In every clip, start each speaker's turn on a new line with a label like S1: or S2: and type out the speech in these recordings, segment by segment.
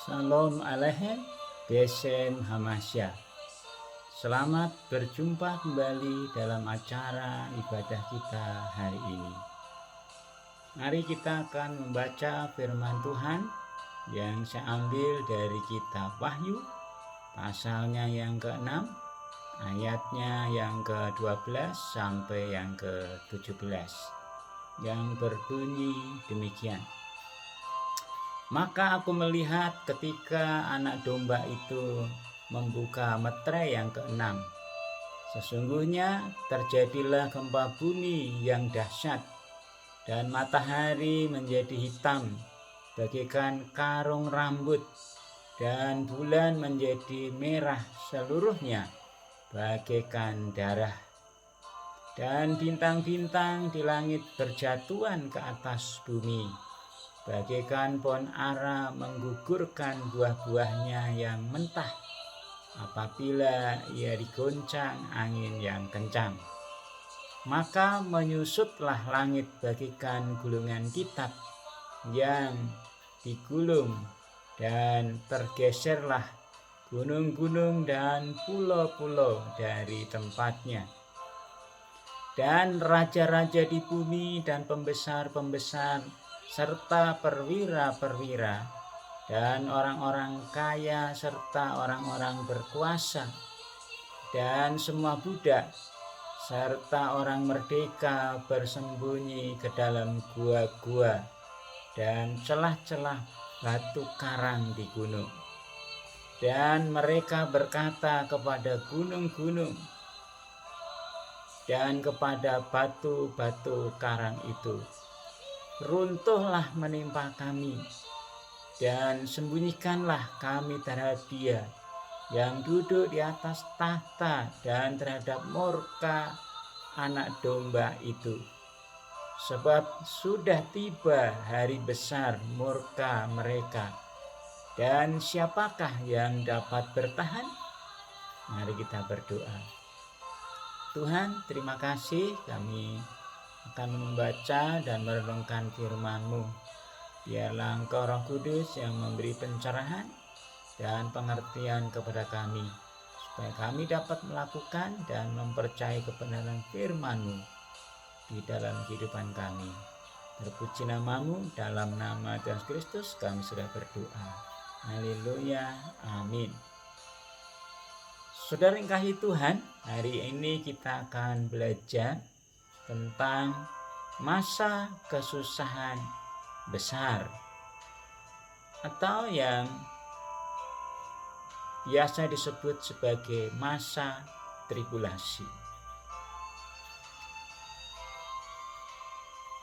S1: Shalom Aleichem, Besem Hamasya. Selamat berjumpa kembali dalam acara ibadah kita hari ini. Mari kita akan membaca firman Tuhan yang saya ambil dari kitab Wahyu, pasalnya yang ke-6, ayatnya yang ke-12 sampai yang ke-17, yang berbunyi demikian. Maka aku melihat ketika anak domba itu membuka meterai yang ke-6. Sesungguhnya terjadilah gempa bumi yang dahsyat, dan matahari menjadi hitam bagaikan karung rambut, dan bulan menjadi merah seluruhnya bagaikan darah. Dan bintang-bintang di langit berjatuhan ke atas bumi, bagaikan pohon ara menggugurkan buah-buahnya yang mentah apabila ia digoncang angin yang kencang. Maka menyusutlah langit bagaikan gulungan kitab yang digulung, dan tergeserlah gunung-gunung dan pulau-pulau dari tempatnya. Dan raja-raja di bumi dan pembesar-pembesar serta perwira-perwira dan orang-orang kaya serta orang-orang berkuasa dan semua budak serta orang merdeka bersembunyi ke dalam gua-gua dan celah-celah batu karang di gunung. Dan mereka berkata kepada gunung-gunung dan kepada batu-batu karang itu, runtuhlah menimpa kami, dan sembunyikanlah kami terhadap Dia yang duduk di atas tahta dan terhadap murka anak domba itu. Sebab sudah tiba hari besar murka mereka, dan siapakah yang dapat bertahan? Mari kita berdoa. Tuhan, terima kasih kami akan membaca dan merenungkan firman-Mu. Biarlah Engkau Roh Kudus yang memberi pencerahan dan pengertian kepada kami, supaya kami dapat melakukan dan mempercayai kebenaran firman-Mu di dalam kehidupan kami. Terpuji nama-Mu, dalam nama Tuhan Kristus kami sudah berdoa. Haleluya, amin. Saudara yang kasih Tuhan, hari ini kita akan belajar tentang masa kesusahan besar, atau yang biasa disebut sebagai masa tribulasi.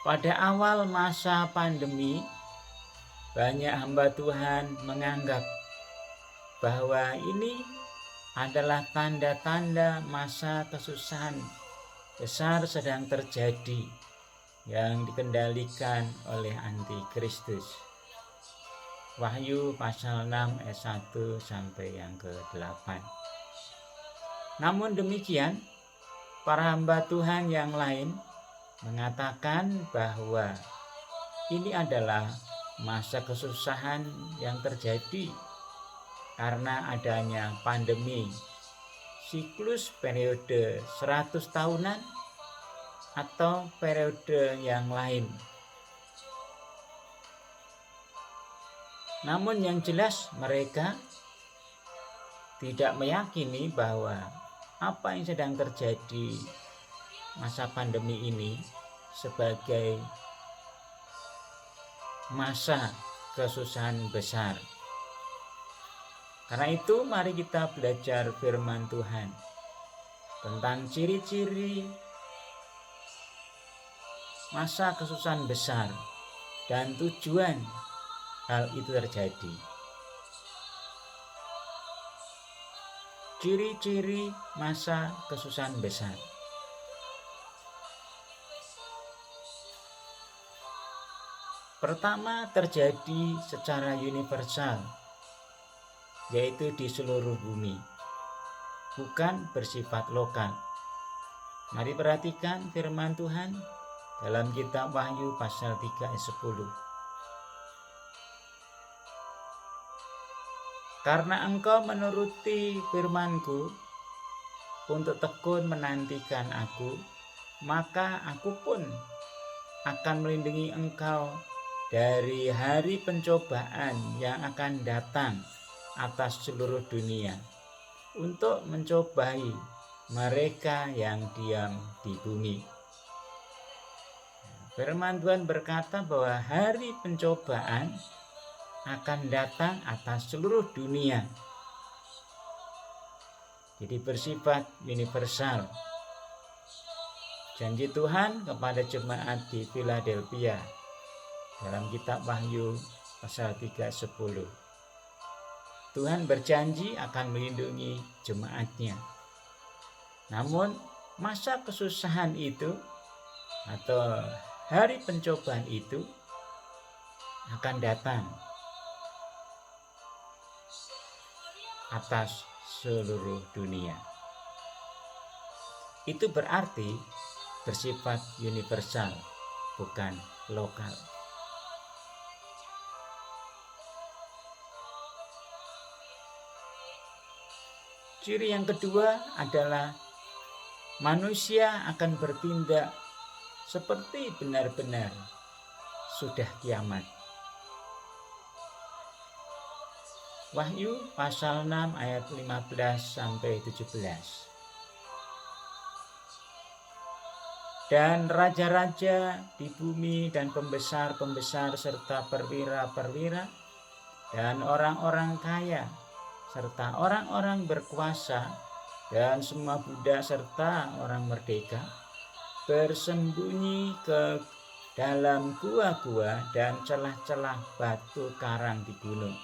S1: Pada awal masa pandemi, banyak hamba Tuhan menganggap bahwa ini adalah tanda-tanda masa kesusahan besar sedang terjadi yang dikendalikan oleh antikristus. Wahyu pasal 6 ayat 1 sampai yang ke-8. Namun demikian, para hamba Tuhan yang lain mengatakan bahwa ini adalah masa kesusahan yang terjadi karena adanya pandemi, siklus periode 100 tahunan atau periode yang lain. Namun yang jelas mereka tidak meyakini bahwa apa yang sedang terjadi masa pandemi ini sebagai masa kesusahan besar. Karena itu mari kita belajar firman Tuhan tentang ciri-ciri masa kesusahan besar dan tujuan hal itu terjadi. Ciri-ciri masa kesusahan besar. Pertama, terjadi secara universal, yaitu di seluruh bumi, bukan bersifat lokal. Mari perhatikan firman Tuhan dalam kitab Wahyu pasal 3 ayat 10. Karena engkau menuruti firman-Ku untuk tekun menantikan Aku, maka Aku pun akan melindungi engkau dari hari pencobaan yang akan datang atas seluruh dunia untuk mencobai mereka yang diam di bumi. Firman Tuhan berkata bahwa hari pencobaan akan datang atas seluruh dunia. Jadi bersifat universal. Janji Tuhan kepada jemaat di Philadelphia dalam kitab Wahyu pasal 3:10. Tuhan berjanji akan melindungi jemaatnya. Namun masa kesusahan itu atau hari pencobaan itu akan datang atas seluruh dunia. Itu berarti bersifat universal, bukan lokal. Ciri yang kedua adalah manusia akan bertindak seperti benar-benar sudah kiamat. Wahyu pasal 6 ayat 15-17. Dan raja-raja di bumi dan pembesar-pembesar serta perwira-perwira dan orang-orang kaya serta orang-orang berkuasa dan semua budak serta orang merdeka bersembunyi ke dalam gua-gua dan celah-celah batu karang di gunung.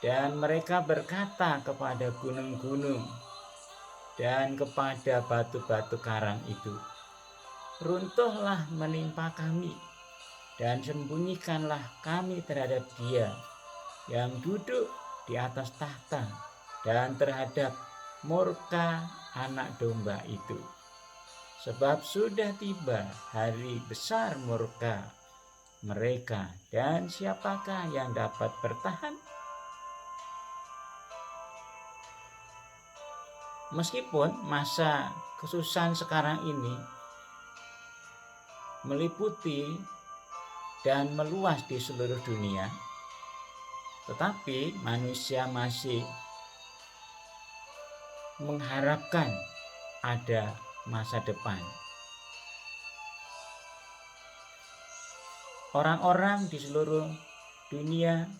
S1: Dan mereka berkata kepada gunung-gunung dan kepada batu-batu karang itu, runtuhlah menimpa kami dan sembunyikanlah kami terhadap Dia yang duduk di atas tahta dan terhadap murka anak domba itu. Sebab sudah tiba hari besar murka mereka, dan siapakah yang dapat bertahan? Meskipun masa kesusahan sekarang ini meliputi dan meluas di seluruh dunia, tetapi manusia masih mengharapkan ada masa depan. Orang-orang di seluruh dunia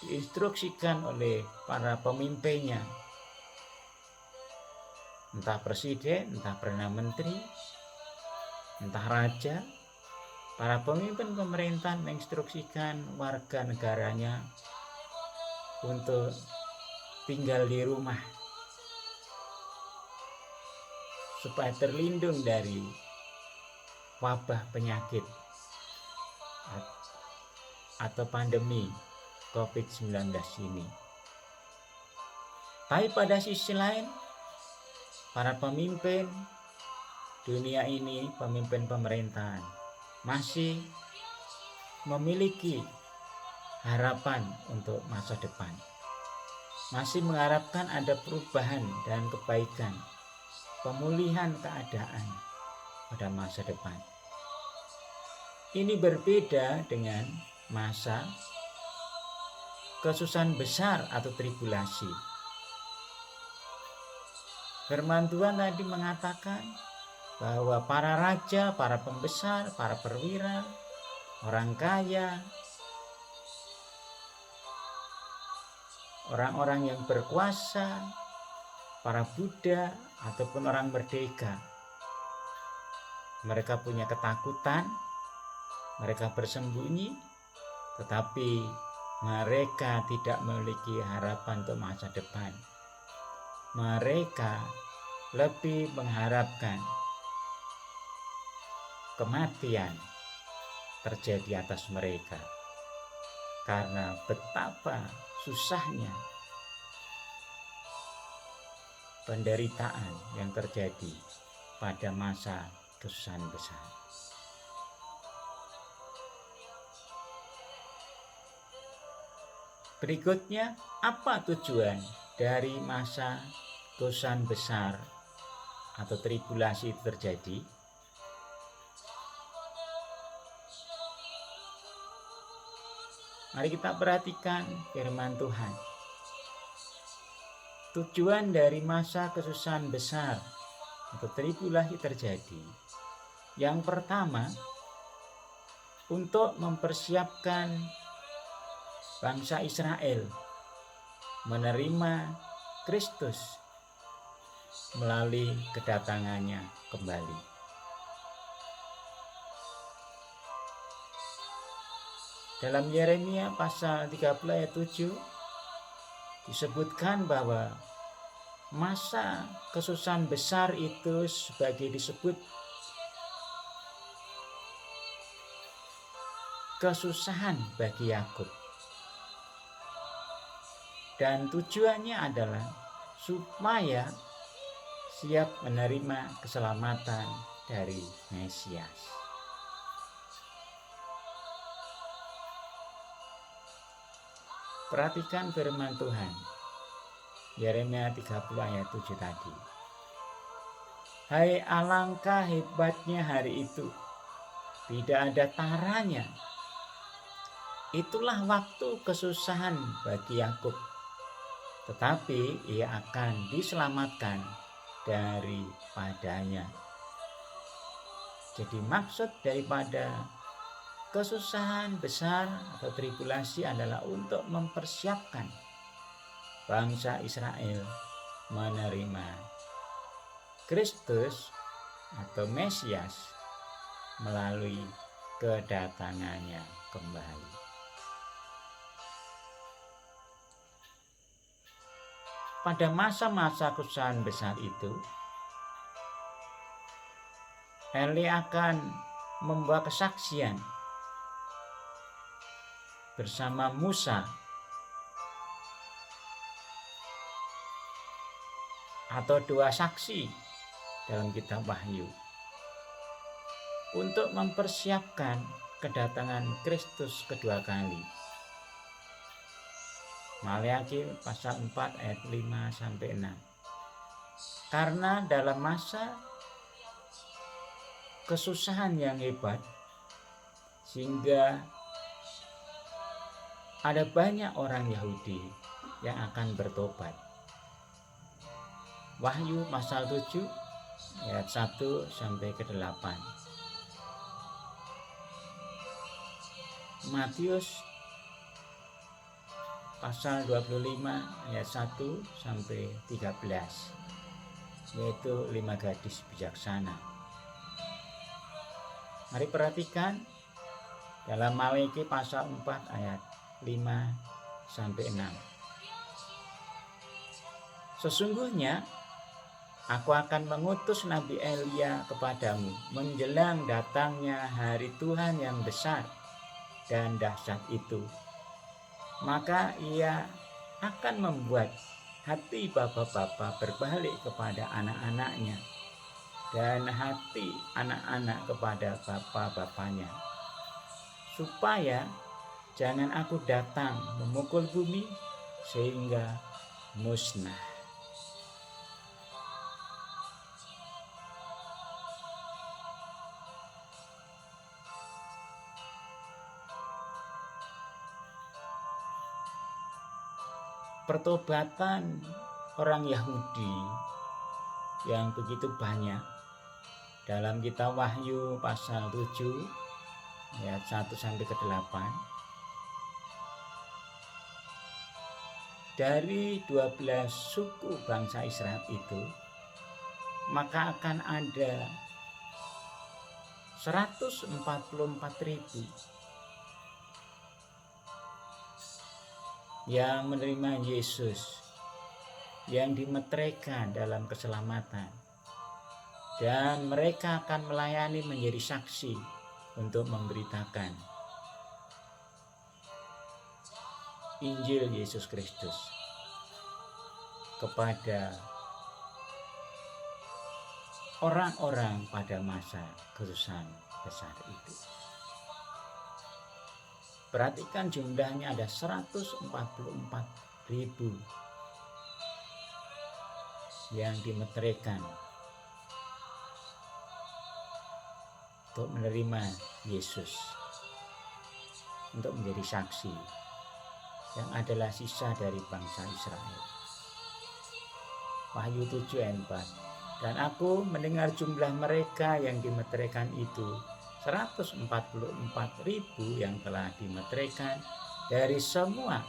S1: diinstruksikan oleh para pemimpinnya, entah presiden, entah perdana menteri, entah raja. Para pemimpin pemerintahan menginstruksikan warga negaranya untuk tinggal di rumah supaya terlindung dari wabah penyakit atau pandemi COVID-19 ini. Tapi pada sisi lain, para pemimpin dunia ini, pemimpin pemerintahan, masih memiliki harapan untuk masa depan. Masih mengharapkan ada perubahan dan kebaikan, pemulihan keadaan pada masa depan. Ini berbeda dengan masa kesusahan besar atau tribulasi. Firman Tuhan tadi mengatakan bahwa para raja, para pembesar, para perwira, orang kaya, orang-orang yang berkuasa, para budak ataupun orang merdeka, mereka punya ketakutan, mereka bersembunyi, tetapi mereka tidak memiliki harapan untuk masa depan. Mereka lebih mengharapkan kematian terjadi atas mereka, karena betapa susahnya penderitaan yang terjadi pada masa kesusahan besar. Berikutnya, apa tujuan dari masa kesusahan besar atau tribulasi itu terjadi? Mari kita perhatikan firman Tuhan. Tujuan dari masa kesusahan besar atau tribulasi terjadi, yang pertama, untuk mempersiapkan bangsa Israel menerima Kristus melalui kedatangannya kembali. Dalam Yeremia pasal 30 ayat 7 disebutkan bahwa masa kesusahan besar itu sebagai disebut kesusahan bagi Yakub. Dan tujuannya adalah supaya siap menerima keselamatan dari Mesias. Perhatikan firman Tuhan, Yeremia 30 ayat 7 tadi. Hai, alangkah hebatnya hari itu, tidak ada taranya. Itulah waktu kesusahan bagi Yakub, tetapi ia akan diselamatkan daripadanya. Jadi maksud daripada kesusahan besar atau tribulasi adalah untuk mempersiapkan bangsa Israel menerima Kristus atau Mesias melalui kedatangannya kembali. Pada masa-masa kesusahan besar itu, Eli akan membawa kesaksian bersama Musa atau dua saksi dalam kitab Wahyu untuk mempersiapkan kedatangan Kristus kedua kali. Maleakhi pasal 4 ayat 5 sampai 6. Karena dalam masa kesusahan yang hebat, sehingga ada banyak orang Yahudi yang akan bertobat. Wahyu pasal 7 ayat 1 sampai ke 8. Matius pasal 25 ayat 1 sampai 13, yaitu 5 gadis bijaksana. Mari perhatikan dalam Maleakhi pasal 4 ayat 5 sampai 6. Sesungguhnya aku akan mengutus Nabi Elia kepadamu menjelang datangnya hari Tuhan yang besar dan dahsyat itu. Maka ia akan membuat hati bapa-bapa berbalik kepada anak-anaknya dan hati anak-anak kepada bapa-bapanya, supaya jangan aku datang memukul bumi sehingga musnah. Pertobatan orang Yahudi yang begitu banyak dalam kitab Wahyu pasal 7 ayat 1 sampai ke 8. Dari 12 suku bangsa Israel itu, maka akan ada 144.000 yang menerima Yesus, yang dimeteraikan dalam keselamatan, dan mereka akan melayani menjadi saksi untuk memberitakan Injil Yesus Kristus kepada orang-orang pada masa kesusahan besar itu. Perhatikan jumlahnya ada 144.000 yang dimeteraikan untuk menerima Yesus, untuk menjadi saksi, yang adalah sisa dari bangsa Israel. Wahyu 7 ayat 4. Dan aku mendengar jumlah mereka yang dimeteraikan itu 144.000 yang telah dimeteraikan dari semua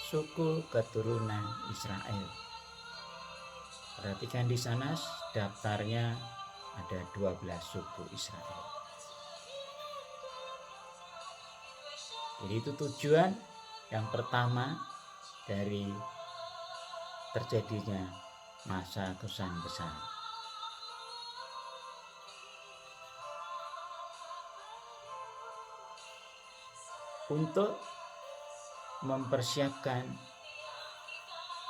S1: suku keturunan Israel. Perhatikan di sana daftarnya ada 12 suku Israel. Jadi itu tujuan yang pertama dari terjadinya masa kesusahan besar. Untuk mempersiapkan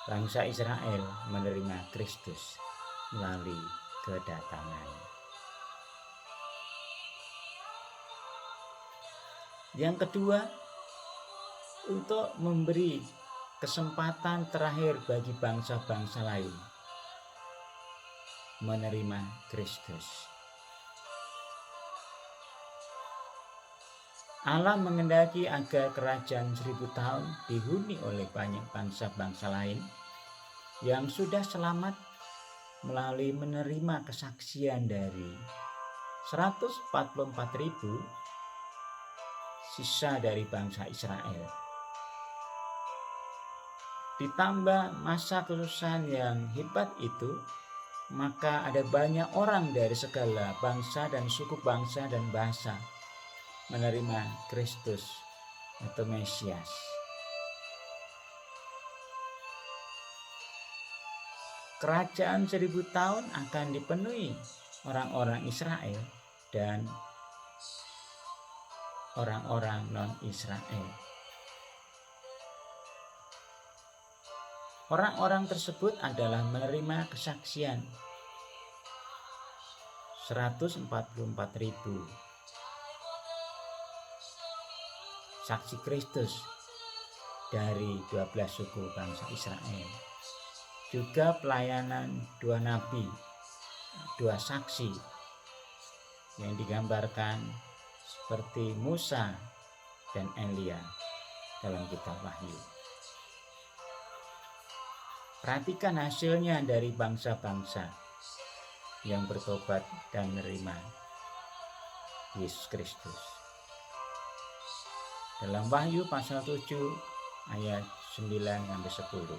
S1: bangsa Israel menerima Kristus melalui kedatangan. Yang kedua, untuk memberi kesempatan terakhir bagi bangsa-bangsa lain menerima Kristus. Allah menghendaki agar kerajaan 1000 tahun dihuni oleh banyak bangsa-bangsa lain yang sudah selamat melalui menerima kesaksian dari 144.000 sisa dari bangsa Israel. Ditambah masa kesusahan yang hebat itu, maka ada banyak orang dari segala bangsa dan suku bangsa dan bahasa menerima Kristus atau Mesias. Kerajaan 1000 tahun akan dipenuhi orang-orang Israel dan orang-orang non-Israel. Orang-orang tersebut adalah menerima kesaksian 144.000 saksi Kristus dari 12 suku bangsa Israel. Juga pelayanan 2 nabi, 2 saksi yang digambarkan seperti Musa dan Elia dalam kitab Wahyu. Perhatikan hasilnya dari bangsa-bangsa yang bertobat dan menerima Yesus Kristus. Dalam Wahyu pasal 7 ayat 9-10.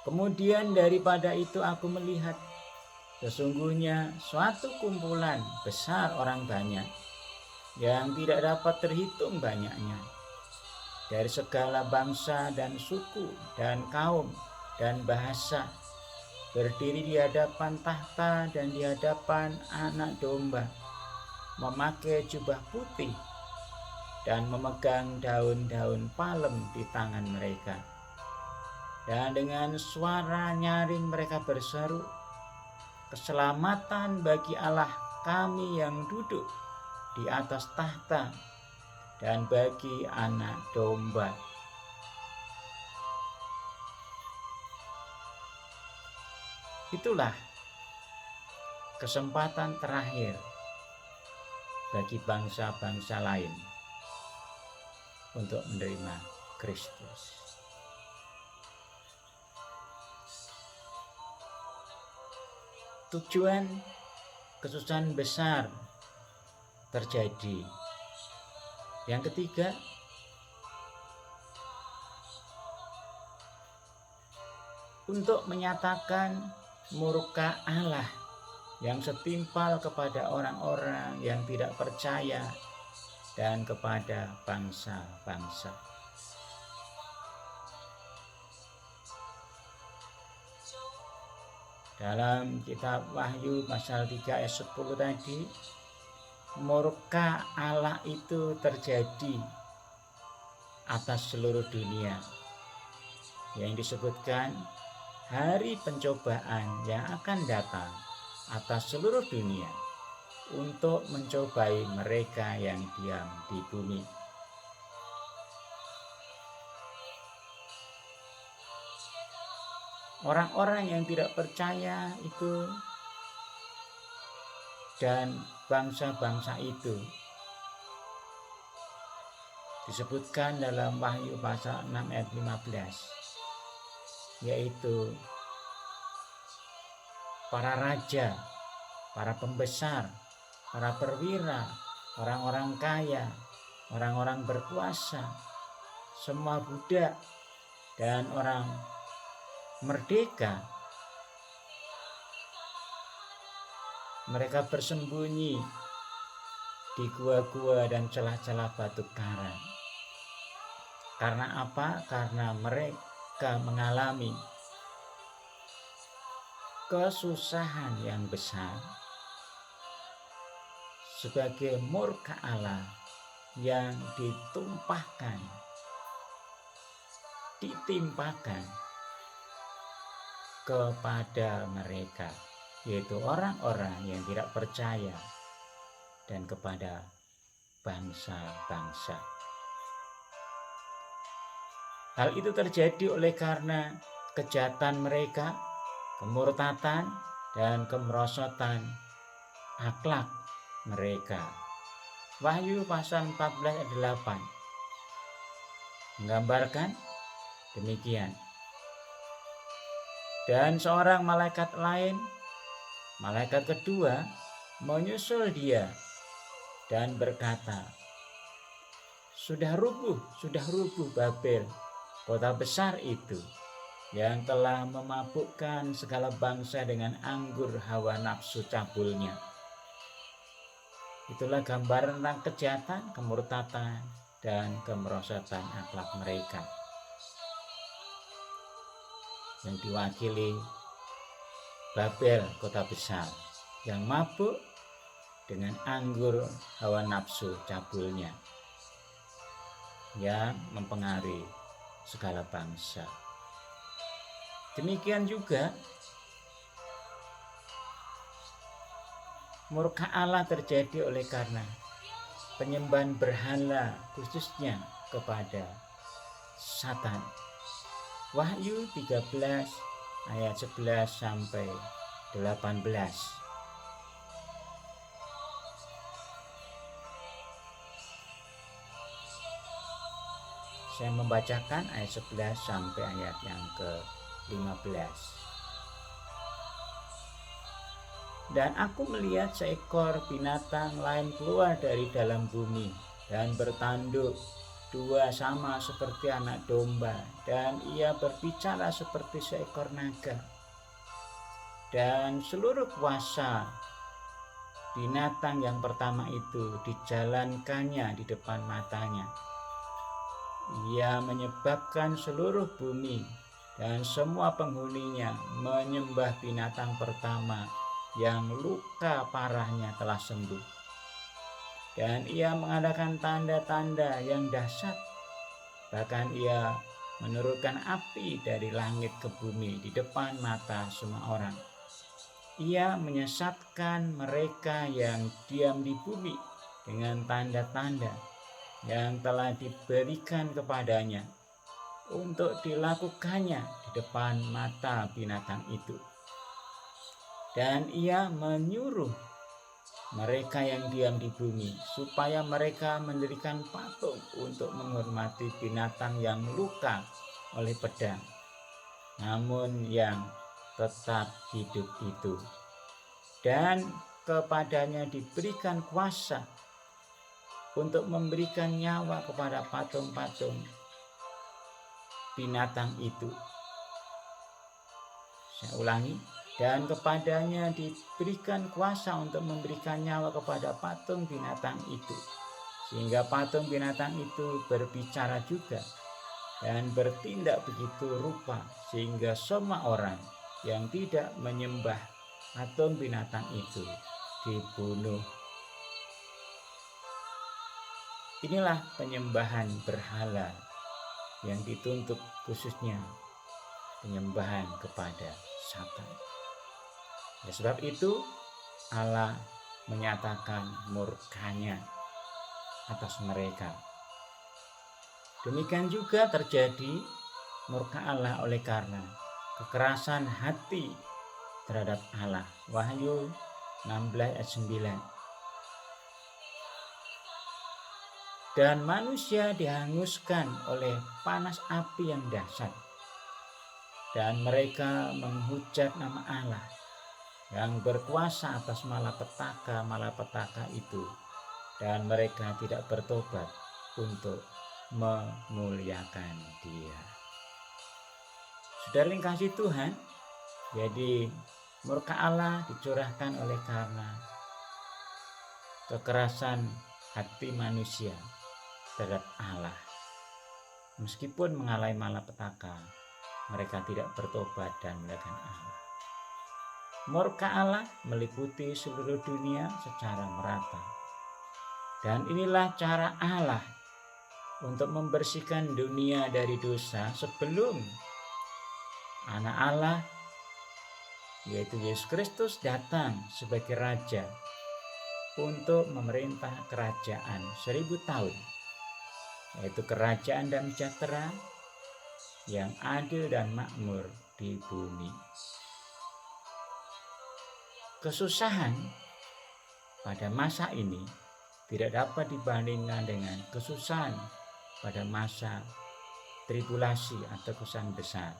S1: Kemudian daripada itu aku melihat sesungguhnya suatu kumpulan besar orang banyak yang tidak dapat terhitung banyaknya, dari segala bangsa dan suku dan kaum dan bahasa, berdiri di hadapan tahta dan di hadapan Anak Domba, memakai jubah putih dan memegang daun-daun palem di tangan mereka. Dan dengan suara nyaring mereka berseru, keselamatan bagi Allah kami yang duduk di atas tahta dan bagi Anak Domba. Itulah kesempatan terakhir bagi bangsa-bangsa lain untuk menerima Kristus. Tujuan kesusahan besar terjadi. Yang ketiga, untuk menyatakan murka Allah yang setimpal kepada orang-orang yang tidak percaya dan kepada bangsa-bangsa. Dalam kitab Wahyu pasal 3 ayat 10 tadi, murka Allah itu terjadi atas seluruh dunia, yang disebutkan hari pencobaan yang akan datang atas seluruh dunia untuk mencobai mereka yang diam di bumi. Orang-orang yang tidak percaya itu dan bangsa-bangsa itu disebutkan dalam Wahyu pasal 6 ayat 15, yaitu para raja, para pembesar, para perwira, orang-orang kaya, orang-orang berkuasa, semua budak dan orang merdeka. Mereka bersembunyi di gua-gua dan celah-celah batu karang. Karena apa? Karena mereka mengalami kesusahan yang besar sebagai murka Allah yang ditimpakan kepada mereka, yaitu orang-orang yang tidak percaya dan kepada bangsa-bangsa. Hal itu terjadi oleh karena kejahatan mereka, kemurtatan dan kemerosotan akhlak mereka. Wahyu pasal 14 ayat 8 menggambarkan demikian. Dan seorang malaikat lain, malaikat kedua, menyusul dia dan berkata, sudah rubuh Babel, kota besar itu, yang telah memabukkan segala bangsa dengan anggur hawa nafsu cabulnya. Itulah gambaran tentang kejahatan, kemurtatan, dan kemerosotan akhlak mereka, yang diwakili Babel, kota besar, yang mabuk dengan anggur hawa nafsu cabulnya, yang mempengaruhi segala bangsa. Demikian juga murka Allah terjadi oleh karena penyembahan berhala, khususnya kepada Satan. Wahyu 13 ayat 11 sampai 18. Saya membacakan ayat 11 sampai ayat yang ke-15. Dan aku melihat seekor binatang lain keluar dari dalam bumi dan bertanduk dua sama seperti anak domba, dan ia berbicara seperti seekor naga. Dan seluruh kuasa binatang yang pertama itu dijalankannya di depan matanya. Ia menyebabkan seluruh bumi dan semua penghuninya menyembah binatang pertama yang luka parahnya telah sembuh. Dan ia mengadakan tanda-tanda yang dahsyat. Bahkan ia menurunkan api dari langit ke bumi di depan mata semua orang. Ia menyesatkan mereka yang diam di bumi dengan tanda-tanda yang telah diberikan kepadanya untuk dilakukannya di depan mata binatang itu. Dan ia menyuruh mereka yang diam di bumi supaya mereka mendirikan patung untuk menghormati binatang yang luka oleh pedang, namun yang tetap hidup itu. Dan kepadanya diberikan kuasa untuk memberikan nyawa kepada patung-patung binatang itu. Saya ulangi, dan kepadanya diberikan kuasa untuk memberikan nyawa kepada patung binatang itu, sehingga patung binatang itu berbicara juga dan bertindak begitu rupa, sehingga semua orang yang tidak menyembah patung binatang itu dibunuh. Inilah penyembahan berhala yang dituntut, khususnya penyembahan kepada Satan. Oleh sebab itu Allah menyatakan murkanya atas mereka. Demikian juga terjadi murka Allah oleh karena kekerasan hati terhadap Allah. Wahyu 16 ayat 9. Dan manusia dihanguskan oleh panas api yang dahsyat. Dan mereka menghujat nama Allah yang berkuasa atas malapetaka itu. Dan mereka tidak bertobat untuk memuliakan Dia. Saudara yang kasih Tuhan, jadi murka Allah dicurahkan oleh karena kekerasan hati manusia terhadap Allah. Meskipun mengalami malapetaka, mereka tidak bertobat dan melakukan Allah. Murka Allah meliputi seluruh dunia secara merata. Dan inilah cara Allah untuk membersihkan dunia dari dosa sebelum Anak Allah, yaitu Yesus Kristus, datang sebagai Raja untuk memerintah kerajaan 1000 tahun, yaitu kerajaan dan sejahtera yang adil dan makmur di bumi. Kesusahan pada masa ini tidak dapat dibandingkan dengan kesusahan pada masa tribulasi atau kesusahan besar,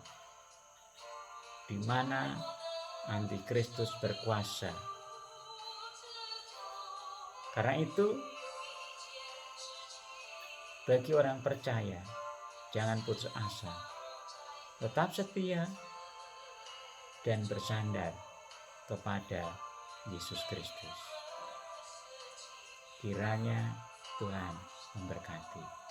S1: di mana antikristus berkuasa. Karena itu, bagi orang percaya, jangan putus asa, tetap setia dan bersandar kepada Yesus Kristus. Kiranya Tuhan memberkati.